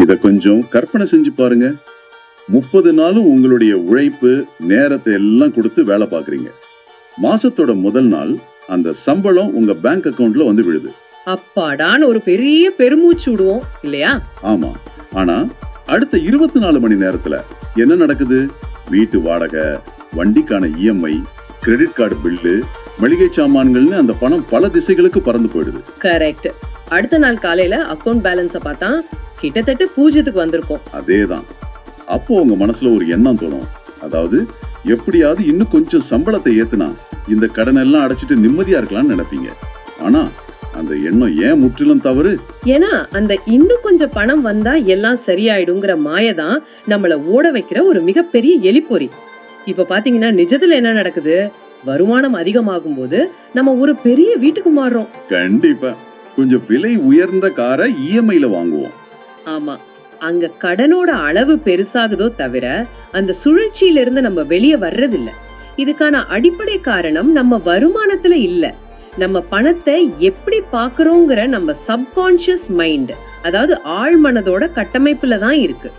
இத கொஞ்சம் கற்பனை செஞ்சு பாருங்க. 30 நாளும் உங்களுடைய உழைப்பு நேரத்தை எல்லாம் கொடுத்து வேலை பாக்குறீங்க. மாசத்தோட முதல் நாள் அந்த சம்பளம் உங்க பேங்க் அக்கவுண்ட்ல வந்து விழுது. அப்பாடான்னு ஒரு பெரிய பெருமூச்சு விடுவோம் இல்லையா? ஆமா. ஆனா அடுத்த 24 மணி நேரத்துல என்ன நடக்குது? வீட்டு வாடகை, வண்டிக்கான இஎம்ஐ, கிரெடிட் கார்டு பில்லு, மளிகை சாமான்கள்னு அந்த பணம் பல திசைகளுக்கு பறந்து போயிடுது. கரெக்ட். அடுத்த நாள் காலையில அக்கவுண்ட் பேலன்ஸ பார்த்தா கிட்டத்தட்ட பூஜ்ஜியத்துக்கு வந்திருக்கும். அதேதான். அப்போ உங்க மனசுல ஒரு எண்ணம் தோணும். அதாவது எப்படியாவது இன்னும் கொஞ்சம் சம்பளத்தை ஏத்துனா இந்த கடன் எல்லாம் அடைச்சிட்டு நிம்மதியா இருக்கலாம்னு நினைப்பீங்க. ஆனா அந்த எண்ணம் ஏன் முற்றிலும் தவறு? ஏன்னா அந்த இன்னும் கொஞ்சம் பணம் வந்தா எல்லாம் சரியாயிடுங்கிற மாயதான் நம்மள ஓட வைக்கிற ஒரு மிகப்பெரிய எலிப்பொறி. இப்ப பாத்தீங்கன்னா நிஜத்துல என்ன நடக்குது? வருமானம் அதிகமாகும் போது நம்ம ஒரு பெரிய வீட்டுக்கு மாறுறோம். கண்டிப்பா. கொஞ்சம் விலை உயர்ந்த காரை இஎம்ஐல வாங்குவோம். ஆமா, அங்க கடனோட அளவு பெருசாகுதோ தவிர அந்த சுழற்சியில இருந்து நம்ம வெளியே வர்றதில்ல. இதுக்கான அடிப்படை காரணம் நம்ம வருமானத்துல இல்ல, நம்ம பணத்தை எப்படி பாக்குறோங்கிற நம்ம சப்கான்ஷியஸ் மைண்ட், அதாவது ஆழ்மனதோட கட்டமைப்புல தான் இருக்கு.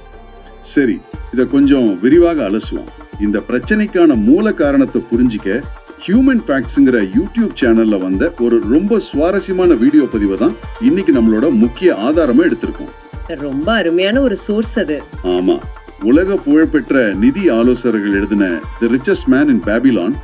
சரி, இத கொஞ்சம் விரிவாக அலசுவோம். இந்த பிரச்சனைக்கான மூல காரணத்தை புரிஞ்சிக்க ஹியூமன் ஃபேக்ட்ஸ்ங்கிற யூடியூப் சேனல்ல வந்த ஒரு ரொம்ப சுவாரஸ்யமான வீடியோ பதிவை தான் இன்னைக்கு நம்மளோட முக்கிய ஆதாரமா எடுத்திருக்கோம். ரொம்ப அருமையான ஒரு சோர்ஸ் அது. ஆமா, உலக புகழ்பெற்ற நிதி ஆலோசகர்கள் எழுதின the richest man in Babylon,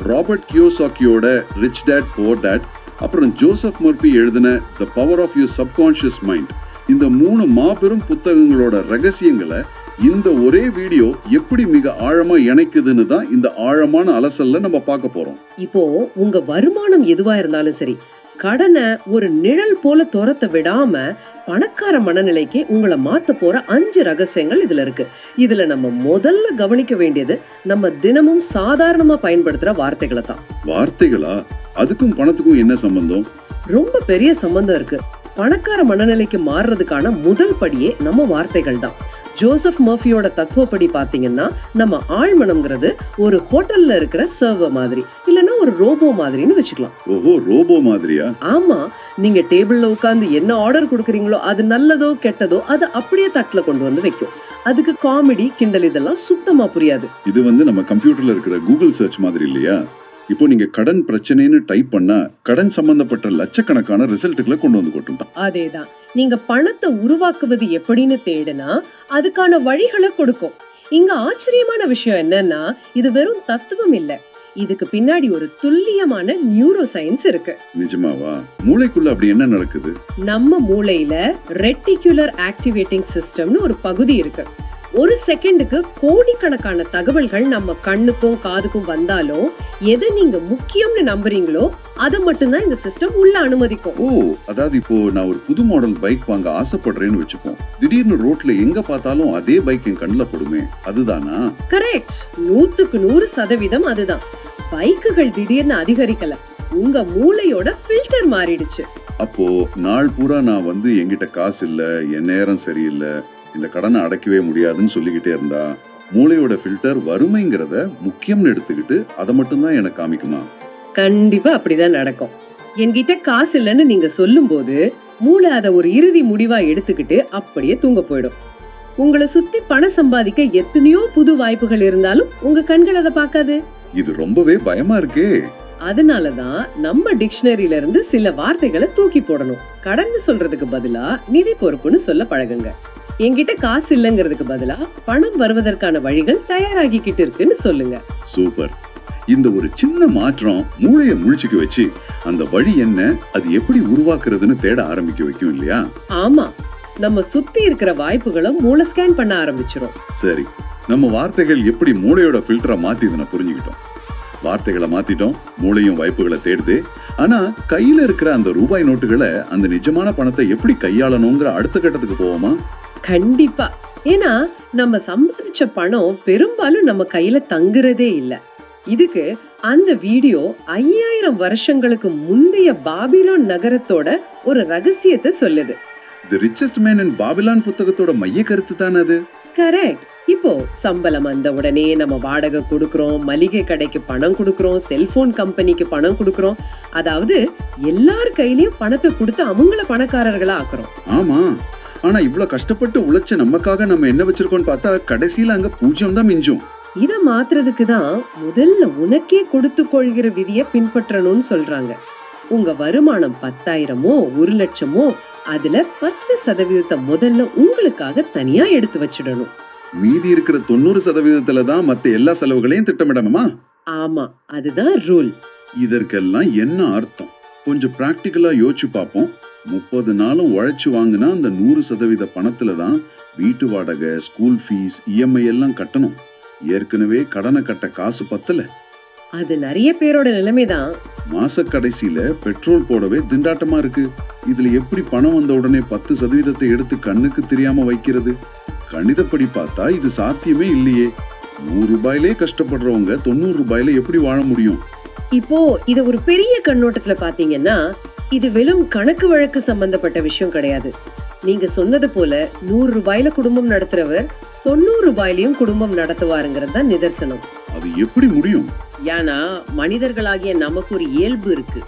Robert கியோசாக்கியோட ரிச் டேட் புவர் டேட், அப்புறம் ஜோசப் மர்பி எழுதின the power of your subconscious mind, இந்த 3 மாபெரும் புத்தகங்களோட ரகசியங்களை இந்த ஒரே வீடியோ எப்படி மிக ஆழமா இணைக்குதுன்னு தான் இந்த ஆழமான அலசல்ல நம்ம பார்க்க போறோம். இப்போ உங்க வருமானம் எதுவா இருந்தாலும் சரி, கடனை ஒரு நிழல் போல துரத்த விடாம பணக்கார மனநிலைக்கு உங்களை மாத்த போற 5 ரகசியங்கள் இதுல இருக்கு. இதுல நம்ம முதல்ல கவனிக்க வேண்டியது நம்ம தினமும் சாதாரணமா பயன்படுத்துற வார்த்தைகளை தான். வார்த்தைகளா? அதுக்கும் பணத்துக்கும் என்ன சம்பந்தம்? ரொம்ப பெரிய சம்பந்தம் இருக்கு. பணக்கார மனநிலைக்கு மாறுறதுக்கான முதல் படியே நம்ம வார்த்தைகள் தான். ஜோசப் மர்ஃபியோட தத்துவப்படி பாத்தீங்கன்னா நம்ம ஆழ்மனம்ங்கிறது ஒரு ஹோட்டல்ல இருக்கிற சர்வர் மாதிரி, இல்லன்னா ஒரு ரோபோ மாதிரின்னு வச்சுக்கலாம். ஓஹோ, ரோபோ மாதிரியா? ஆமா, நீங்க டேபிள்ல உட்கார்ந்து என்ன ஆர்டர் கொடுக்குறீங்களோ அது நல்லதோ கெட்டதோ அது அப்படியே தட்டுல கொண்டு வந்து வைக்கும். அதுக்கு காமெடி, கிண்டல் இதெல்லாம் சுத்தமா புரியாது. இது நம்ம கம்ப்யூட்டர்ல இருக்கிற கூகுள் சர்ச் மாதிரி இல்லையா? இப்போ நீங்க கடன் பிரச்சனைன்னு டைப் பண்ணா கடன் சம்பந்தப்பட்ட லட்சக்கணக்கான ரிசல்ட்டுகளை கொண்டு வந்து கொட்டும். அதேதான். நீங்க பணத்தை உருவாக்குவது எப்படின்னு தேடுனா அதுக்கான வழிகளை கொடுக்கும். இங்க ஆச்சரியமான விஷயம் என்னன்னா, இது வெறும் தத்துவம் இல்ல, இதுக்கு பின்னாடி ஒரு துல்லியமான நியூரோ சயின்ஸ் இருக்கு. நிஜமாவா? மூளைக்குள்ள அப்படி என்ன நடக்குது? நம்ம மூளையில ரெட்டிகுலர் ஆக்டிவேட்டிங் சிஸ்டம்னு ஒரு பகுதி இருக்கு. ஒரு செகண்டுக்கு கோடிக்கணக்கான தகவல்கள் நம்ம கண்ணுக்கும் காதுக்கும் வந்தாலும் எதை நீங்க முக்கியம்னு நம்புறீங்களோ அதை மட்டும்தான் இந்த சிஸ்டம் உள்ள அனுமதிக்கும். ஓ, அதாவது இப்போ நான் ஒரு புது மாடல் பைக் வாங்க ஆசைப்படுறேன்னு வச்சுப்போம். திடீர்னு ரோட்ல எங்க பார்த்தாலும் அதே பைக் என் கண்ணுல படுமே, அதுதானா? கரெக்ட். 100க்கு 100% அதுதான். பைக்குகள் திடீர்னு அதிகரிக்கல, உங்க மூளையோட ஃபில்டர் மாறிடுச்சு. அப்போ நாள் பூரா நான் என்கிட்ட காசு இல்ல, என் நேரம் சரியில்லை, இந்த கடனை அடைக்கவே முடியாதுன்னு சொல்லிக்கிட்டே இருந்தா மூளையோட ஃபில்டர் வறுமைங்கிறத முக்கியம்னு எடுத்துக்கிட்டு அதை மட்டும்தான் எனக்கு காமிக்குமா? கண்டிப்பா அப்படிதான் நடக்கும். என்கிட்ட காசு இல்லைன்னு நீங்க சொல்லும் போது மூளை அதை ஒரு இறுதி முடிவா எடுத்துக்கிட்டு அப்படியே தூங்க போயிடும். உங்களை சுத்தி பணம் சம்பாதிக்க எத்தனையோ புது வாய்ப்புகள் இருந்தாலும் உங்க கண்கள் அதை பார்க்காது. இது ரொம்பவே பயமா இருக்கே. அதனாலதான் நம்ம டிக்ஷனரியில இருந்து சில வார்த்தைகளை தூக்கி போடணும். கடன் சொல்றதுக்கு பதிலா நிதி பொறுப்புன்னு சொல்ல பழகுங்க. என்கிட்ட காசு இல்லங்கிறதுக்கு பதிலா பணம் வருவதற்கான வழிகள் தயாராகிக்கிட்டு இருக்குன்னு சொல்லுங்க. சூப்பர். இந்த ஒரு சின்ன மாற்றம் மூளையை முழிச்சுக்க வச்சு அந்த வழி என்ன, அது எப்படி உருவாக்குறதுன்னு தேட ஆரம்பிக்க வைக்கும் இல்லையா? ஆமா, நம்ம சுத்தி இருக்கிற வாய்ப்புகளை மூளை ஸ்கேன் பண்ண ஆரம்பிச்சிரும். சரி, நம்ம வார்த்தைகள் எப்படி மூளையோட ஃபில்டரை மாத்திதுன்னு புரிஞ்சுக்கிட்டோம். வார்த்தைகளை மாத்திட்டோம், மூளையும் வாய்ப்புகளை தேடுது. ஆனா கையில இருக்கிற அந்த ரூபாய் நோட்டுகளை, அந்த நிஜமான பணத்தை எப்படி கையாளணுங்கிற அடுத்த கட்டத்துக்கு போவோமா? கண்டிப்பா. ஏன்னா நம்ம சம்பாதிச்ச பணம் பெரும்பாலும் நம்ம கையில தங்குறதே இல்ல. இதுக்கு அந்த வீடியோ 5000 வருஷங்களுக்கு முந்தைய பாபிலோன் நகரத்தோட ஒரு ரகசியத்தை சொல்லுது. தி ரிச்சஸ்ட் மேன் இன் பாபிலான் புத்தகத்தோட மைய கருத்து தான் அது. கரெக்ட். இப்போ சம்பளம் வந்த உடனே நம்ம வாடகை கொடுக்கறோம், மளிகை கடைக்கு பணம் கொடுக்கறோம், செல்போன் கம்பெனிக்கு பணம் கொடுக்கறோம். அதாவது எல்லார் கையிலயும் பணத்தை கொடுத்து அவங்கள பணக்காரர்களா ஆக்குறோம். ஆமா, ஆனா இவ்வளவு கஷ்டப்பட்டு உழைச்ச நமக்காக நம்ம என்ன வச்சிருக்கோம்னு பார்த்தா கடைசியில அங்க 0 தான் மிஞ்சும். இத மாத்துறதுக்கு தான் முதல்ல உனக்கே கொடுத்து கொள்கிற விதியை பின்பற்றணும்னு சொல்றாங்க. உங்க வருமானம் 10,000மோ 1,00,000மோ அதுல 10% முதல்ல உங்களுக்காக தனியா எடுத்து வச்சிடணும். மீதி இருக்கிற 90% தான் மத்த எல்லா செலவுகளையும் திட்டமிடணுமா? ஆமா, அதுதான் ரூல். இதற்கெல்லாம் என்ன அர்த்தம்? கொஞ்சம் பிராக்டிக்கலா யோசிச்சு பார்ப்போம். 30 நாளும் உழைச்சு வாங்கினா அந்த 100% பணத்துல தான் வீட்டு வாடகை, ஸ்கூல் ஃபீஸ், இஎம்ஐ எல்லாம் கட்டணும். ஏற்கனவே கடனை கட்ட காசு பத்தல. அது நிறைய பேரோட நிலைமைதான். மாச கடைசியில பெட்ரோல் போடவே திண்டாட்டமா இருக்கு. இதுல எப்படி பணம் வந்த உடனே 10% எடுத்து கண்ணுக்கு தெரியாம வைக்கிறது? கணிதப்படி பார்த்தா இது சாத்தியமே இல்லையே. 100 ரூபாயிலே கஷ்டப்படுறவங்க 90 ரூபாயில எப்படி வாழ முடியும்? இப்போ இத ஒரு பெரிய கண்ணோட்டத்துல பாத்தீங்கன்னா இது வெறும் கணக்கு வழக்கு சம்பந்தப்பட்ட விஷயம் கிடையாது. நீங்க சொன்னது போல 100 ரூபாயில குடும்பம் நடத்துறவர் 90 ரூபாயிலையும் குடும்பம் நடத்துவாருங்கிறது தான் நிதர்சனம். அது எப்படி முடியும்? ஏன்னா மனிதர்களாகிய நமக்கு ஒரு இயல்பு இருக்கு.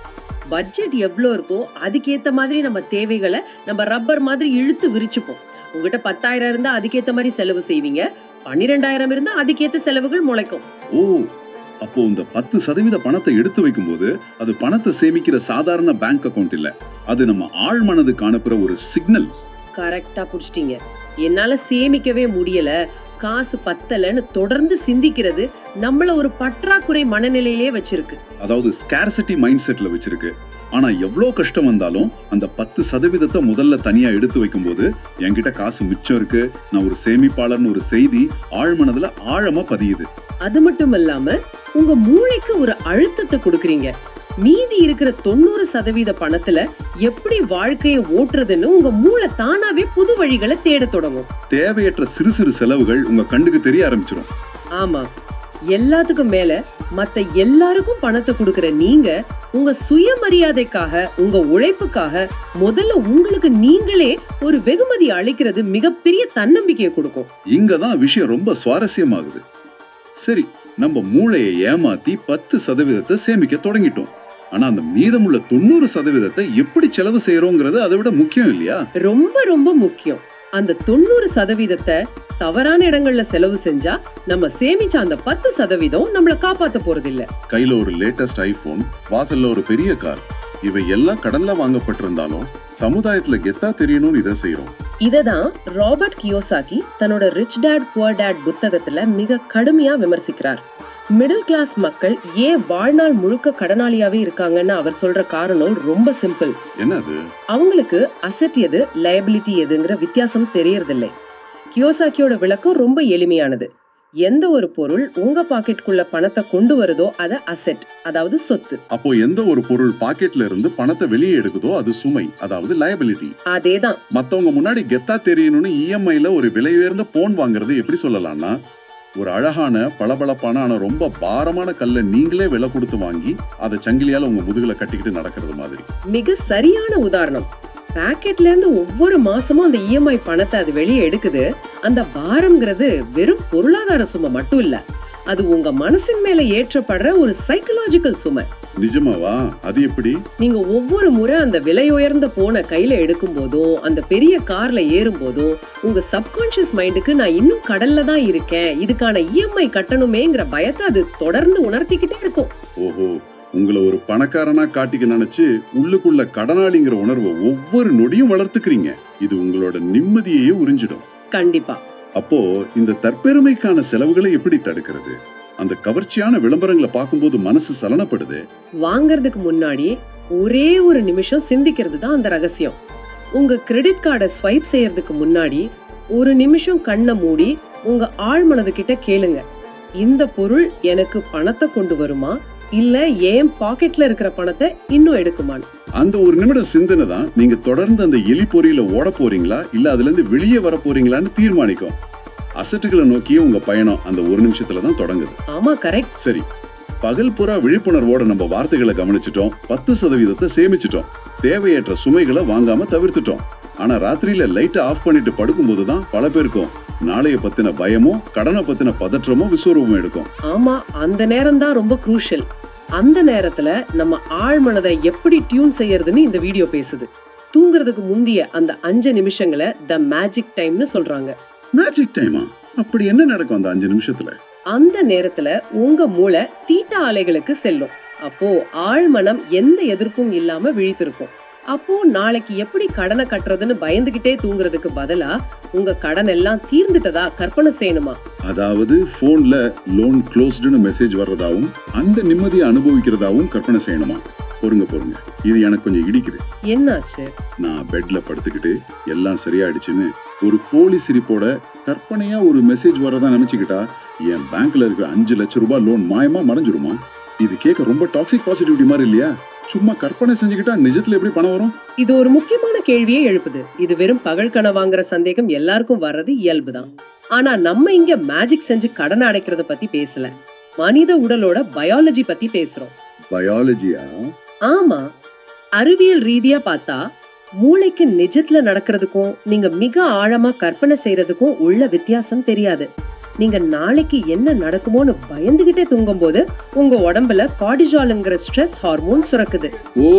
பட்ஜெட் எவ்வளோ இருக்கோ அதுக்கேத்த மாதிரி நம்ம தேவைகளை நம்ம ரப்பர் மாதிரி இழுத்து விரிச்சுப்போம். உங்ககிட்ட 10,000 இருந்தா அதுக்கேத்த மாதிரி செலவு செய்வீங்க, 12,000 இருந்தா அதுக்கேத்த செலவுகள் முளைக்கும். ஓ, அப்போ இந்த 10% பணத்தை எடுத்து வைக்கும் போது அது பணத்தை சேமிக்கிற சாதாரண பேங்க் அக்கவுண்ட் இல்ல, அது நம்ம ஆழ் மனதுக்கு அனுப்புற ஒரு சிக்னல். கரெக்டா புடிச்சிட்டீங்க. என்னால சேமிக்கவே முடியல, காசு பத்தலன்னு தொடர்ந்து சிந்திக்கிறது நம்மள ஒரு பற்றாக்குறை மனநிலையிலே வச்சிருக்கு. அதாவது ஸ்கேர்சிட்டி மைண்ட் செட்ல வச்சிருக்கு. ஆனா எவ்வளவு கஷ்டம் வந்தாலும் அந்த 10% முதல்ல தனியா எடுத்து வைக்கும் போது என்கிட்ட காசு மிச்சம் இருக்கு, நான் ஒரு சேமிப்பாளர்னு ஒரு செய்தி ஆழ்மனதுல ஆழமா பதியுது. அது மட்டும் இல்லாம உங்க மூளைக்கு ஒரு அழுத்தத்தை கொடுக்கறீங்க. மீதி இருக்கிற 90% பணத்துல எப்படி வாழ்க்கையை ஓட்டுறதுன்னு உங்க மூளை தானாவே புது வழிகளை தேட தொடங்கும். தேவையற்ற சிறு சிறு செலவுகள் உங்க கண்ணுக்கு தெரிய ஆரம்பிச்சிடும். ஆமா, எல்லாத்துக்கும் மேல மத்த எல்லாருக்கும் பணத்தை கொடுக்கற நீங்க உங்க சுயமரியாதைக்காக, உங்க உழைப்புக்காக முதல்ல உங்களுக்கு நீங்களே ஒரு வெகுமதி அளிக்கிறது மிகப்பெரிய தன்னம்பிக்கையை கொடுக்கும். இங்கதான் விஷயம் ரொம்ப சுவாரஸ்யமாகுது. சரி, நம்ம மூளையை ஏமாத்தி 10% சேமிக்க தொடங்கிட்டோம். ஆனா அந்த மீதமுள்ள 90% எப்படி செலவு செய்யறோங்கிறது அதை விட முக்கியம் இல்லையா? ரொம்ப ரொம்ப முக்கியம். அந்த 90% தவறான இடங்கள்ல செலவு செஞ்சா நம்ம சேமிச்ச அந்த 10% நம்மள காப்பாத்த போறது இல்ல. கையில ஒரு லேட்டஸ்ட் ஐபோன், வாசல்ல ஒரு பெரிய கார், இவை எல்லாம் கடன்ல வாங்கப்பட்டிருந்தாலும் சமுதாயத்துல கெத்தா தெரியணும்னு இதை செய்யறோம். இததான் ராபர்ட் கியோசாகி தன்னோட ரிச் டாட் புவர் டாட் புத்தகத்துல மிக கடுமையா விமர்சிக்கிறார். மிடில் கிளாஸ் மக்கள் ஏன் வாழ்நாள் முழுக்க கடனாளியாவே இருக்காங்கன்னு அவர் சொல்ற காரணம் ரொம்ப சிம்பிள். என்னது? அவங்களுக்கு அசெட் எது, லயபிலிட்டி எதுங்கிற வித்தியாசம் தெரியறதில்லை. கியோசாக்கியோட விளக்கம் ரொம்ப எளிமையானது. எந்த ஒரு பொருள் உங்க பாக்கெட்டுக்குள்ள பணத்தை கொண்டு வருதோ அது அசெட், அதாவது சொத்து. அப்போ எந்த ஒரு பொருள் பாக்கெட்ல இருந்து பணத்தை வெளியே எடுக்குதோ அது சுமை, அதாவது லயபிலிட்டி. அதேதான். மத்தவங்க முன்னாடி கெத்தா தெரியணும்னு இஎம்ஐல ஒரு விலை உயர்ந்த போன் வாங்குறது எப்படி சொல்லலாம்னா, ஒரு அழகான பளபளப்பான ஆனா ரொம்ப பாரமான கல்லை நீங்களே விலை கொடுத்து வாங்கி அதை சங்கிலியால உங்க முதுகுல கட்டிக்கிட்டு நடக்கிறது மாதிரி. மிக சரியான உதாரணம். பாக்கெட்ல இருந்து ஒவ்வொரு மாசமும் அந்த இஎம்ஐ பணத்தை அது வெளியே எடுக்குது. அந்த பாரம்ங்கிறது வெறும் பொருளாதார சுமை மட்டும் இல்ல, அது உங்க மனசின் மேல ஏற்றப்படுற ஒரு சைக்கலாஜிக்கல் சுமை. நிஜமாவா? அது எப்படி? நீங்க ஒவ்வொரு முறை அந்த விலை உயர்ந்த போனை கையில எடுக்கும் போதும், அந்த பெரிய கார்ல ஏறும் போதும் உங்க சப்கான்ஷியஸ் மைண்டுக்கு நான் இன்னும் கடல்ல தான் இருக்கேன், இதுக்கான இஎம்ஐ கட்டணுமேங்கிற பயத்தை அது தொடர்ந்து உணர்த்திக்கிட்டே இருக்கும். ஓஹோ, உங்களை ஒரு பணக்காரனா காட்டிக்க நினைச்சு உள்ளுக்குள்ள கடனாளிங்கிற உணர்வை ஒவ்வொரு நொடியும் வளர்த்துக்கிறீங்க. இது உங்களோட நிம்மதியையே உறிஞ்சிடும். கண்டிப்பா. அப்போ இந்த தற்பெருமைக்கான செலவுகளை எப்படி தடுக்கிறது? அந்த கவர்ச்சியான விளம்பரங்களை பார்க்கும்போது மனசு சலனப்படுது. வாங்கறதுக்கு முன்னாடி ஒரே ஒரு நிமிஷம் சிந்திக்கிறது தான் அந்த ரகசியம். உங்க கிரெடிட் கார்டை ஸ்வைப் செய்யறதுக்கு முன்னாடி ஒரு நிமிஷம் கண்ணை மூடி உங்க ஆழ் மனது கிட்ட கேளுங்க, இந்த பொருள் எனக்கு பணத்தை கொண்டு வருமா, இல்ல ஏன் பாக்கெட்ல இருக்கிற பணத்தை இன்னும் எடுக்குமான்னு. அந்த ஒரு நிமிடம் சிந்தனை தான் நீங்க தொடர்ந்து அந்த எலி பொறியில ஓட போறீங்களா இல்ல அதுல இருந்து வெளியே வர போறீங்களான்னு தீர்மானிக்கும். அசட்டுகளை நோக்கிய உங்க பயணம் அந்த ஒரு நிமிஷத்துல தான் தொடங்குது. ஆமா, கரெக்ட். சரி, பகல் புறா விழிப்புணர்வோட நம்ம வார்த்தைகளை கவனிச்சிட்டோம், 10% சேமிச்சிட்டோம், தேவையற்ற சுமைகளை வாங்காம தவிர்த்துட்டோம். ஆனா ராத்திரியில லைட்டை ஆஃப் பண்ணிட்டு படுக்கும் போதுதான் பல பேருக்கும் நாளைய பத்தின பயமோ கடனை பத்தின பதற்றமோ விஸ்வரூபம் எடுக்கும். ஆமா, அந்த நேரம் தான் ரொம்ப குரூஷியல். அந்த நேரத்துல நம்ம ஆழ் மனதை எப்படி டியூன் செய்யறதுன்னு இந்த வீடியோ பேசுது. தூங்குறதுக்கு முந்திய அந்த 5 நிமிஷங்களை த மேஜிக் டைம்னு சொல்றாங்க. மேஜிக் டைமா? அப்படி என்ன நடக்கும் அந்த 5 நிமிஷத்துல? அந்த நேரத்துல உங்க மூளை தீட்டா அலைகளுக்கு செல்லும். அப்போ ஆழ்மனம் எந்த எதிர்ப்பும் இல்லாம விழித்திருக்கும். அப்போ நாளைக்கு எப்படி கடனை கட்டுறதுன்னு பயந்துகிட்டே தூங்குறதுக்கு பதிலா உங்க கடன் எல்லாம் தீர்ந்துட்டதா கற்பனை செய்யணுமா? அதாவது போன்ல லோன் க்ளோஸ்டுன்னு மெசேஜ் வர்றதாவும் அந்த நிம்மதியை அனுபவிக்கிறதாவும் கற்பனை செய்யணுமா? பொறுங்க, இது எனக்கு கொஞ்சம் இடிக்குது. என்னாச்சு? நான் பெட்ல படுத்துக்கிட்டு எல்லாம் சரியாயிடுச்சுன்னு ஒரு போலி சிரிப்போட கற்பனையா ஒரு மெசேஜ் வரதா நினைச்சுக்கிட்டா என் பேங்க்ல இருக்கிற 5 லட்சம் ரூபாய் லோன் மாயமா மறைஞ்சிருமா? இது கேட்க ரொம்ப டாக்ஸிக் பாசிட்டிவிட்டி மாதிரி இல்லையா? சும்மா கற்பனை செஞ்சுக்கிட்டா நிஜத்துல எப்படி பணம் வரும்? இது ஒரு முக்கியமான கேள்வியே எழுப்புது. இது வெறும் பகல் கனவாங்கிற சந்தேகம் எல்லாருக்கும் வர்றது இயல்புதான். ஆனா நம்ம இங்க மேஜிக் செஞ்சு கடன் அடைக்கிறத பத்தி பேசல, மனித உடலோட பயாலஜி பத்தி பேசுறோம். பயாலஜியா? ஆமா, அறிவியல் ரீதியா பார்த்தா மூளைக்கு நிஜத்துல நடக்கிறதுக்கும் நீங்க மிக ஆழமா கற்பனை செய்யறதுக்கும் உள்ள வித்தியாசம் தெரியாது. நீங்க நாளைக்கு என்ன நடக்குமோன்னு பயந்துகிட்டே தூங்கும் போது உங்க உடம்புல கார்டிசால்ங்கிற ஸ்ட்ரெஸ் ஹார்மோன் சுரக்குது. ஓ,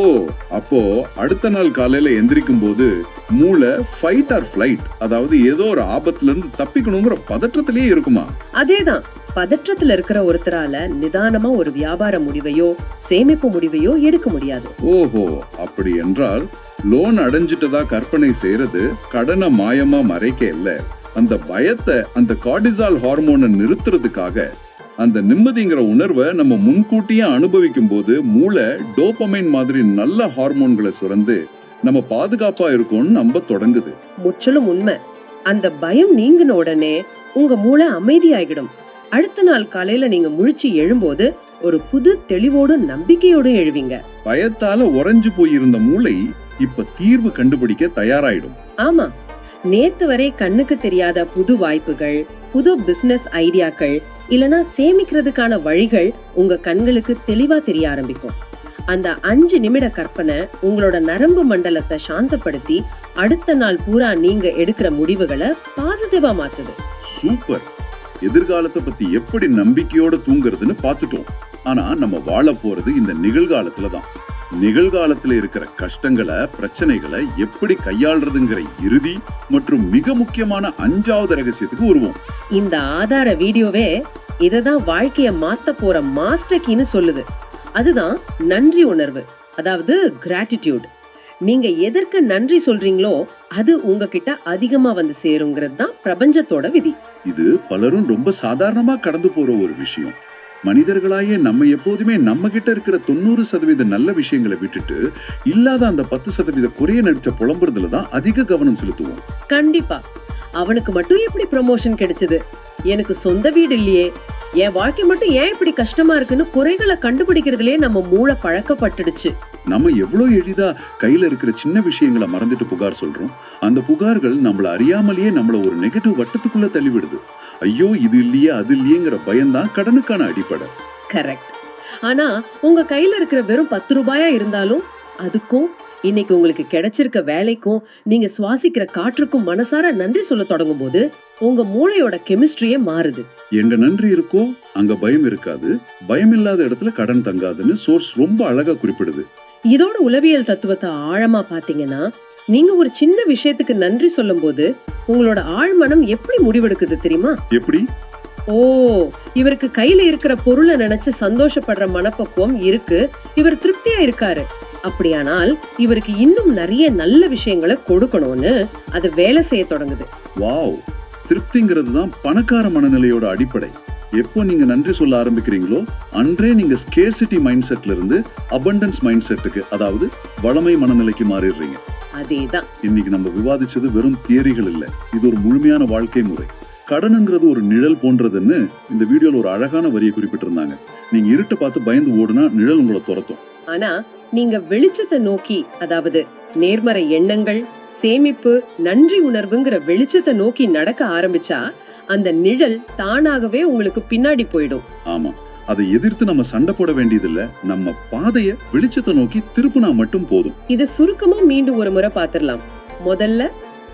அப்போ அடுத்த நாள் காலையில எந்திரிக்கும் போது மூளை ஃபைட் ஆர் ஃபிளைட், அதாவது ஏதோ ஒரு ஆபத்துல இருந்து தப்பிக்கணுங்கிற பதற்றத்திலேயே இருக்குமா? அதேதான். பதற்றத்துல இருக்கிற ஒருத்தரால நிதானமா ஒரு வியாபார முடிவையோ சேமிப்பு முடிவையோ எடுக்க முடியாது. ஓஹோ, அப்படி என்றால் லோன் அடைஞ்சிட்டதா கற்பனை செய்யறது கடனை மாயமா மறைக்க இல்ல, அந்த பயத்தை, அந்த கார்டிசால் ஹார்மோனை நிறுத்துறதுக்காக. அந்த நிம்மதிங்கிற உணர்வை நம்ம முன்கூட்டியே அனுபவிக்கும் போது மூளை டோபமைன் மாதிரி நல்ல ஹார்மோன்களை சுரந்து நம்ம பாதுகாப்பா இருக்கும்னு நம்ப தொடங்குது. முற்றிலும் உண்மை. அந்த பயம் நீங்கின உடனே உங்க மூளை அமைதியாகிடும். அடுத்த நாள் காலையில நீங்க முழிச்சு எழும்போது ஒரு புது தெளிவோடும் நம்பிக்கையோடும் எழுவீங்க. பயத்தால உறைஞ்சு போயிருந்த மூளை இப்ப தீர்வு கண்டுபிடிக்க தயாராயிடும். ஆமா, நேத்து வரை கண்ணுக்கு தெரியாத புது வாய்ப்புகள், புது பிசினஸ் ஐடியாக்கள், இல்லனா சேமிக்கிறதுக்கான வழிகள் உங்க கண்களுக்கு தெளிவா தெரிய ஆரம்பிக்கும். அந்த 5 நிமிட கற்பனை உங்களோட நரம்பு மண்டலத்தை சாந்தப்படுத்தி அடுத்த நாள் பூரா நீங்க எடுக்கிற முடிவுகளை பாசிட்டிவா மாத்துது. சூப்பர். எதிர்காலத்தை பத்தி எப்படி நம்பிக்கையோட தூங்குறதுன்னு பார்த்துட்டோம். ஆனா நம்ம வாழ போறது இந்த நிகழ்காலத்துலதான். நிகழ்காலத்துல இருக்கிற கஷ்டங்களை, பிரச்சனைகளை எப்படி கையாளுறதுங்கிற இறுதி மற்றும் மிக முக்கியமான 5வது ரகசியத்துக்கு வருவோம். இந்த ஆதார வீடியோவே இததான் வாழ்க்கைய மாத்த போற மாஸ்டர் கீன்னு சொல்லுது. அதுதான் நன்றி உணர்வு, அதாவது கிராட்டிடியூட். நீங்க எதற்கு நன்றி சொல்றீங்களோ அது உங்ககிட்ட அதிகமா வந்து சேருங்கிறது தான் பிரபஞ்சத்தோட விதி. இது பலரும் ரொம்ப சாதாரணமா கடந்து போற ஒரு விஷயம். மனிதர்களாயே நம்ம எப்போதுமே நம்ம கிட்ட இருக்கிற 90% நல்ல விஷயங்களை விட்டுட்டு இல்லாத அந்த 10% குறைய நடிச்ச புலம்புறதுலதான் அதிக கவனம் செலுத்துவோம். கண்டிப்பா. அவனுக்கு மட்டும் எப்படி ப்ரமோஷன் கிடைச்சது, எனக்கு சொந்த வீடு இல்லையே, என் வாழ்க்கை மட்டும் ஏன் இப்படி கஷ்டமா இருக்குன்னு குறைகளை கண்டுபிடிக்கிறதுலயே நம்ம மூளை பழக்கப்பட்டுடுச்சு. நம்ம எவ்வளவு எளிதா கையில இருக்கிற சின்ன விஷயங்களை மறந்துட்டு புகார் சொல்றோம். அந்த புகார்கள் நம்மள அறியாமலேயே நம்மள ஒரு நெகட்டிவ் வட்டத்துக்குள்ள தள்ளிவிடுது. ஐயோ, இது இல்லையே அது இல்லையேங்கிற பயம்தான் கடனுக்கான அடிப்படை. கரெக்ட். ஆனா உங்க கையில இருக்கிற வெறும் 10 ரூபாயா இருந்தாலும் அதுக்கும் இன்னைக்கு உங்களுக்கு கிடைச்சிருக்க வேலைக்கும் நீங்க சுவாசிக்கிற காற்றுக்கும் மனசார நன்றி சொல்ல தொடங்கும் போது உங்க மூளையோட கெமிஸ்ட்ரியே மாறுது. எங்க நன்றி இருக்கோ அங்க பயம் இருக்காது, பயம் இல்லாத இடத்துல கடன் தங்காதுன்னு சோர்ஸ் ரொம்ப அழகா குறிப்பிடுது. இதோட உளவியல் தத்துவத்தை ஆழமா பாத்தீங்கன்னா, நீங்க ஒரு சின்ன விஷயத்துக்கு நன்றி சொல்லும் போது உங்களோட ஆழ்மனம் எப்படி முடிவெடுக்குது தெரியுமா? எப்படி? ஓ, இவருக்கு கையில இருக்கிற பொருளை நினைச்சு சந்தோஷப்படுற மனப்பக்குவம் இருக்கு, இவர் திருப்தியா இருக்காரு, அப்படியானால் இவருக்கு இன்னும் நிறைய நல்ல விஷயங்களை கொடுக்கணும்னு அது வேலை செய்ய தொடங்குது. வாவ், திருப்திங்கிறது தான் பணக்கார மனநிலையோட அடிப்படை. எப்போ நீங்க நன்றி சொல்ல ஆரம்பிக்கிறீங்களோ அன்றே நீங்க ஸ்கேர்சிட்டி மைண்ட் செட்ல இருந்து அபண்டன்ஸ் மைண்ட் செட்டுக்கு, அதாவது வளமை மனநிலைக்கு மாறிடுறீங்க. அதேதான். இன்னைக்கு நம்ம விவாதிச்சது வெறும் தியரிகள் இல்ல, இது ஒரு முழுமையான வாழ்க்கை முறை. கடனுங்கிறது ஒரு நிழல் போன்றதுன்னு இந்த வீடியோல ஒரு அழகான வரியை குறிப்பிட்டிருந்தாங்க. நீங்க இருட்டை பார்த்து பயந்து ஓடுனா நிழல் உங்களை துரத்தும். ஆனா நீங்க வெளிச்சத்தை நோக்கி, அதாவது நேர்மறை எண்ணங்கள், சேமிப்பு, நன்றி உணர்வுங்கிற வெளிச்சத்தை நோக்கி நடக்க ஆரம்பிச்சா அந்த நிழல் தானாகவே உங்களுக்கு பின்னாடி போயிடும். ஆமா, அதை எதிர்த்து நம்ம சண்டை போட வேண்டியதில்ல, நம்ம பாதைய வெளிச்சத்தை நோக்கி திருப்பினா மட்டும் போதும். இத சுருக்கமா மீண்டும் ஒரு முறை பாத்திரலாம். முதல்ல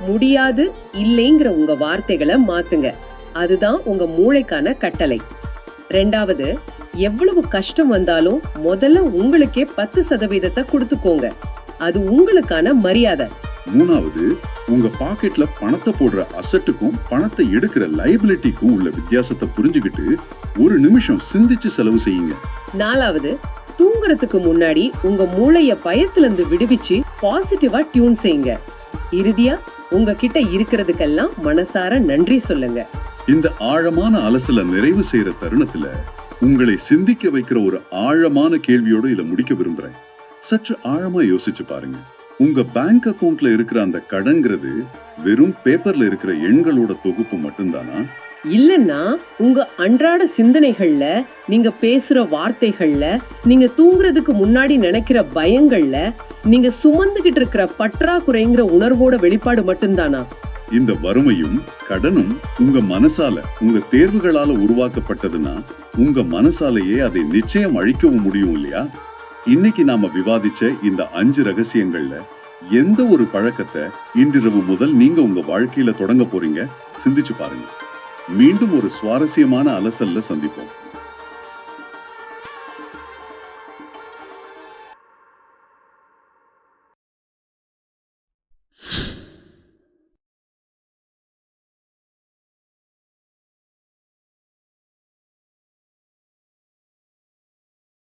முடியாது, இல்லைங்கிற உங்க வார்த்தைகளை மாத்துங்க. அதுதான் உங்க மூளைக்கான கட்டளை. 2வது, எவ்வளவு கஷ்டம் வந்தாலும் முதல்ல உங்களுக்கே 10% கொடுத்துக்கோங்க. அது உங்களுக்கான மரியாதை. மூணாவது, உங்க பாக்கெட்ல பணத்தை போடுற அசட்டுக்கும் பணத்தை எடுக்கிற லைபிலிட்டிக்கும் உள்ள வித்தியாசத்தை புரிஞ்சுக்கிட்டு ஒரு நிமிஷம் சிந்திச்சு செலவு செய்யுங்க. நாலாவது, தூங்குறதுக்கு முன்னாடி உங்க மூளைய பயத்துல இருந்து விடுவிச்சு பாசிட்டிவா டியூன் செய்யுங்க. இறுதியா, உங்ககிட்ட இருக்கிறதுக்கெல்லாம் மனசார நன்றி சொல்லுங்க. இந்த ஆழமான அலசல நிறைவு செய்யற தருணத்துல உங்களை சிந்திக்க வைக்கிற ஒரு ஆழமான கேள்வியோட இதை முடிக்க விரும்புறேன். சற்று ஆழமா யோசிச்சு பாருங்க. உங்க பேங்க் அக்கவுண்ட்ல இருக்கிற அந்த கடன்கிறது வெறும் பேப்பர்ல இருக்கிற எண்களோட தொகுப்பு மட்டும்தானா? இல்லன்னா உங்க அன்றாட சிந்தனைகள்ல, நீங்க பேசுற வார்த்தைகள்ல, நீங்க தூங்குறதுக்கு முன்னாடி நினைக்கிற பயங்கள்ல, நீங்க சுமந்துகிட்டு இருக்கிற பற்றாக்குறைங்கிற உணர்வோட வெளிப்பாடு மட்டும்தானா? இந்த வறுமையும் கடனும் உங்க மனசால, உங்க தேர்வுகளால உருவாக்கப்பட்டதுன்னா உங்க மனசாலேயே அதை நிச்சயம் அழிக்கவும் முடியும் இல்லையா? இன்னைக்கு நாம விவாதிச்ச இந்த 5 ரகசியங்கள்ல எந்த ஒரு பழக்கத்தை இன்றிரவு முதல் நீங்க உங்க வாழ்க்கையில தொடங்க போறீங்க? சிந்திச்சு பாருங்க. மீண்டும் ஒரு சுவாரஸ்யமான அலசல்ல சந்திப்போம்.